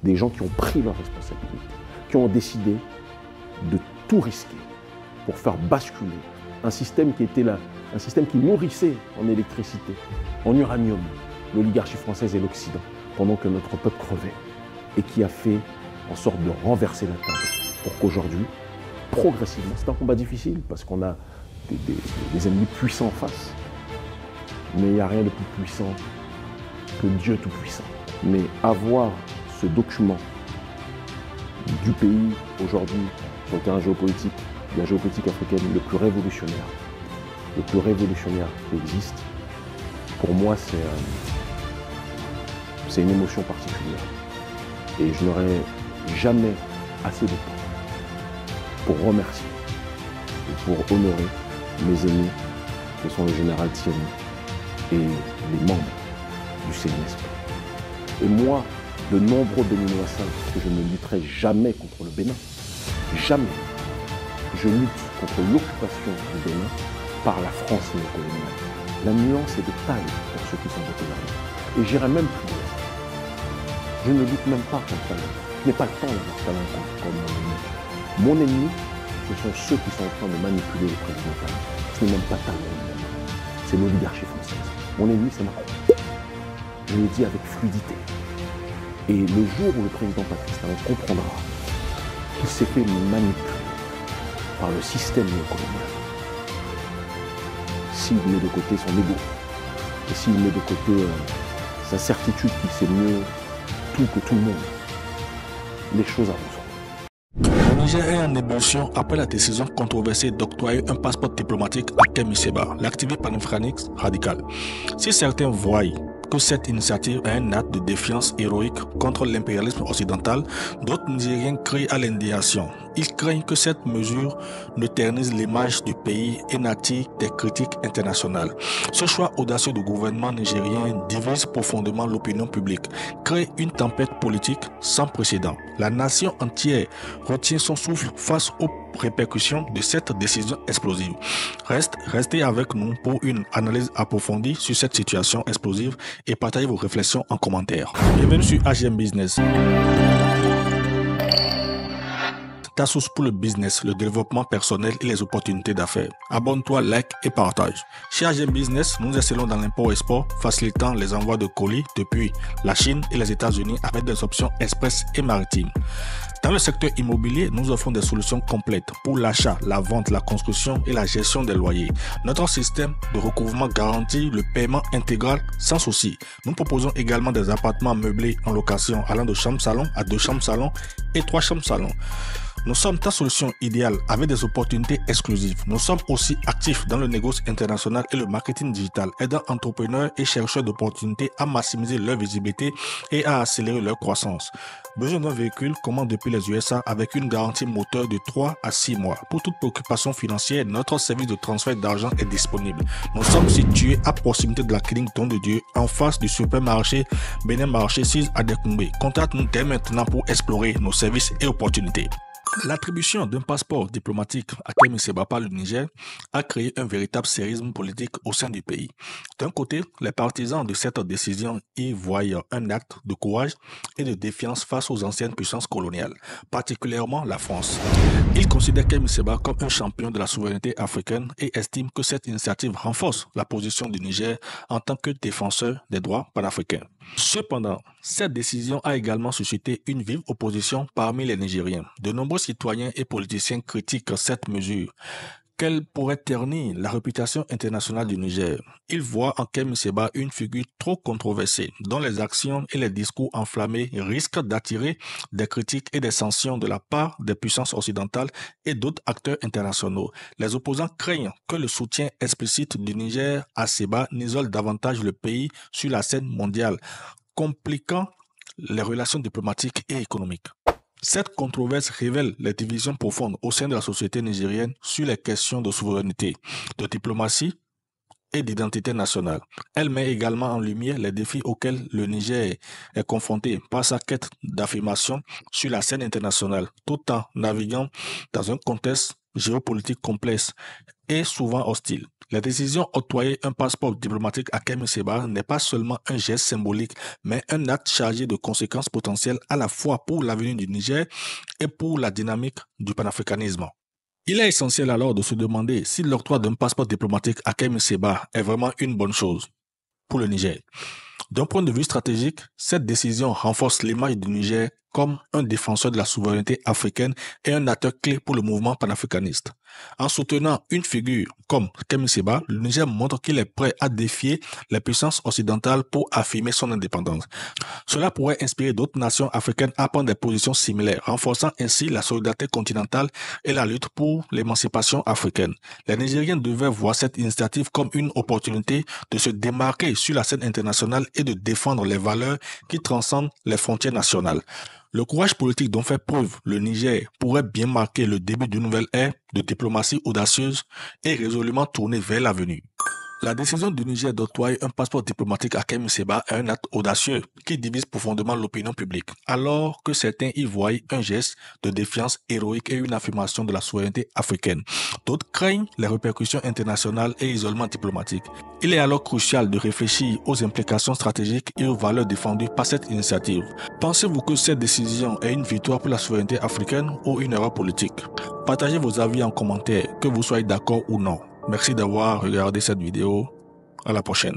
des gens qui ont pris leurs responsabilités, qui ont décidé de tout risquer pour faire basculer un système qui était là, un système qui nourrissait en électricité, en uranium, l'oligarchie française et l'Occident, pendant que notre peuple crevait, et qui a fait en sorte de renverser la table pour qu'aujourd'hui, progressivement, c'est un combat difficile parce qu'on a des ennemis puissants en face, mais il n'y a rien de plus puissant que Dieu Tout-Puissant. Mais avoir ce document du pays aujourd'hui sur le terrain géopolitique, de la géopolitique africaine le plus révolutionnaire qui existe, pour moi c'est une émotion particulière. Et je n'aurai jamais assez de temps pour remercier et pour honorer mes amis, que sont le général Thierry et les membres du CNSP. Et moi, de nombreux Béninois savent que je ne lutterai jamais contre le Bénin. Jamais. Je lutte contre l'occupation du Bénin par la France néocoloniale. La nuance est de taille pour ceux qui sont votés là-bas. Et j'irai même plus loin. Je ne lutte même pas contre Talon. Je n'ai pas le temps d'avoir Talon comme mon ennemi. Mon ennemi, ce sont ceux qui sont en train de manipuler le président Talon. Ce n'est même pas Talon, c'est l'oligarchie française. Mon ennemi, c'est Macron. Je le dis avec fluidité. Et le jour où le président Patrice Talon comprendra qu'il s'est fait manipuler par le système néocolonial, s'il met de côté son ego, et s'il met de côté sa certitude qu'il sait mieux tout que tout le monde, les choses avanceront. Le Niger est en ébullition après la décision controversée d'octroyer un passeport diplomatique à Kemi Seba, l'activiste panafricaniste radical. Si certains voient que cette initiative est un acte de défiance héroïque contre l'impérialisme occidental, d'autres Nigériens crient à l'indignation. Ils craignent que cette mesure ne ternisse l'image du pays et n'attire des critiques internationales. Ce choix audacieux du gouvernement nigérien divise profondément l'opinion publique, crée une tempête politique sans précédent. La nation entière retient son souffle face aux répercussions de cette décision explosive. Restez avec nous pour une analyse approfondie sur cette situation explosive et partagez vos réflexions en commentaire. Bienvenue sur AGM Business. Ta source pour le business, le développement personnel et les opportunités d'affaires. Abonne-toi, like et partage. Chez AGM Business, nous excellons dans l'import-export, facilitant les envois de colis depuis la Chine et les États-Unis avec des options express et maritimes. Dans le secteur immobilier, nous offrons des solutions complètes pour l'achat, la vente, la construction et la gestion des loyers. Notre système de recouvrement garantit le paiement intégral sans souci. Nous proposons également des appartements meublés en location allant de chambre-salon à 2 chambres-salon et 3 chambres-salon. Nous sommes ta solution idéale avec des opportunités exclusives. Nous sommes aussi actifs dans le négoce international et le marketing digital, aidant entrepreneurs et chercheurs d'opportunités à maximiser leur visibilité et à accélérer leur croissance. Besoin d'un véhicule, commande depuis les USA avec une garantie moteur de 3 à 6 mois. Pour toute préoccupation financière, notre service de transfert d'argent est disponible. Nous sommes situés à proximité de la clinique Don de Dieu, en face du supermarché Bénin Marché 6 à Dekoumbe. Contacte-nous dès maintenant pour explorer nos services et opportunités. L'attribution d'un passeport diplomatique à Kemi Seba par le Niger a créé un véritable séisme politique au sein du pays. D'un côté, les partisans de cette décision y voient un acte de courage et de défiance face aux anciennes puissances coloniales, particulièrement la France. Ils considèrent Kemi Seba comme un champion de la souveraineté africaine et estiment que cette initiative renforce la position du Niger en tant que défenseur des droits panafricains. Cependant, cette décision a également suscité une vive opposition parmi les Nigériens. De nombreux citoyens et politiciens critiquent cette mesure, qu'elle pourrait ternir la réputation internationale du Niger. Ils voient en Kemi Seba une figure trop controversée, dont les actions et les discours enflammés risquent d'attirer des critiques et des sanctions de la part des puissances occidentales et d'autres acteurs internationaux. Les opposants craignent que le soutien explicite du Niger à Seba n'isole davantage le pays sur la scène mondiale, compliquant les relations diplomatiques et économiques. Cette controverse révèle les divisions profondes au sein de la société nigérienne sur les questions de souveraineté, de diplomatie et d'identité nationale. Elle met également en lumière les défis auxquels le Niger est confronté par sa quête d'affirmation sur la scène internationale, tout en naviguant dans un contexte géopolitique complexe et souvent hostile. La décision d'octroyer un passeport diplomatique à Kemi Seba n'est pas seulement un geste symbolique, mais un acte chargé de conséquences potentielles à la fois pour l'avenir du Niger et pour la dynamique du panafricanisme. Il est essentiel alors de se demander si l'octroi d'un passeport diplomatique à Kemi Seba est vraiment une bonne chose pour le Niger. D'un point de vue stratégique, cette décision renforce l'image du Niger comme un défenseur de la souveraineté africaine et un acteur clé pour le mouvement panafricaniste. En soutenant une figure comme Kemi Seba, le Niger montre qu'il est prêt à défier les puissances occidentales pour affirmer son indépendance. Cela pourrait inspirer d'autres nations africaines à prendre des positions similaires, renforçant ainsi la solidarité continentale et la lutte pour l'émancipation africaine. Les Nigériens devaient voir cette initiative comme une opportunité de se démarquer sur la scène internationale et de défendre les valeurs qui transcendent les frontières nationales. Le courage politique dont fait preuve le Niger pourrait bien marquer le début d'une nouvelle ère de diplomatie audacieuse et résolument tournée vers l'avenir. La décision du Niger d'octroyer un passeport diplomatique à Kemi Seba est un acte audacieux qui divise profondément l'opinion publique, alors que certains y voient un geste de défiance héroïque et une affirmation de la souveraineté africaine. D'autres craignent les répercussions internationales et l'isolement diplomatique. Il est alors crucial de réfléchir aux implications stratégiques et aux valeurs défendues par cette initiative. Pensez-vous que cette décision est une victoire pour la souveraineté africaine ou une erreur politique? Partagez vos avis en commentaire, que vous soyez d'accord ou non. Merci d'avoir regardé cette vidéo. À la prochaine.